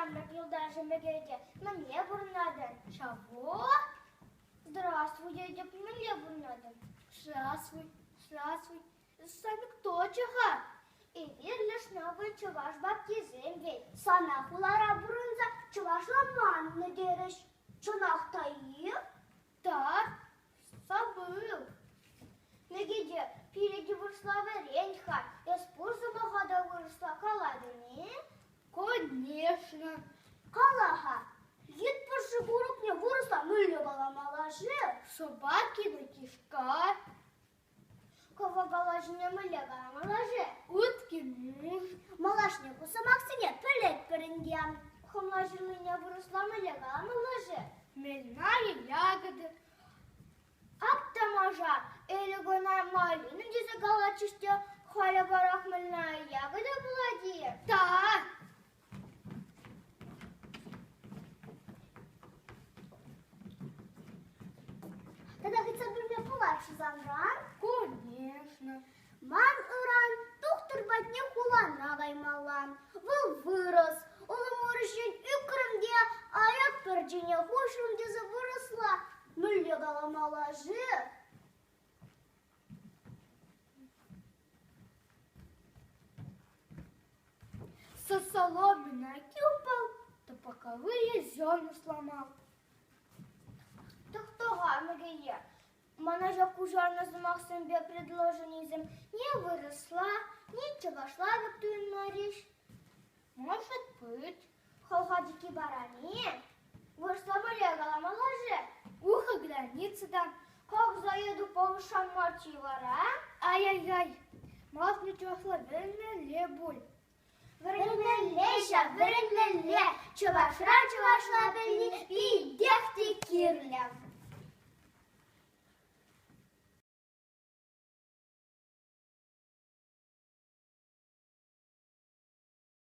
Янбек Юлдашем бегеде. Мне бурнаден. Чего? Здравствуй, дядя, мне бурнаден. Здравствуй, здравствуй. Сами кто чего? И верлиш новый чуваш бабки земли. Sana hulara burunza чувашла манны дереш. Чунахтаи? Так, забыл. Негиде, впереди выросла варенька. Из пуза богада выросла колодами. Конечно. Калаха, ед по шигуру мне выросла, мыльного малажи. Собаки на кишка. Кого галажня мыльного малажи? Утки муж. Малашнику самаксине пылет перендям. Хомлажи меня выросла мыльного малажи. Мельная ягода. Аптамажа, элегона малина, где загалачишься, халя барах мыльная ягода владеет. Так. Тогда хоть бы мне плачь замран? Конечно. Ман уран, доктор батне хулана гаймалан. Выл вырос, улымурыщен үкрымде, аяк перджине хушымде выросла. Мыльгала малажи. Со соломы накипал, да боковые зерна сломал. Да кто гармагия? Манажа кужарна замахсен бе предложенизм не выросла, ничего шла в ту мариш. Может быть, холхадики барани. Выросла мыльгала малажи. Ухо границы дам. Как заеду по ушам мочи вора? Ай-яй-яй. Мать не чувствовала, вернеле буль. Вернеле, чувашла, белли,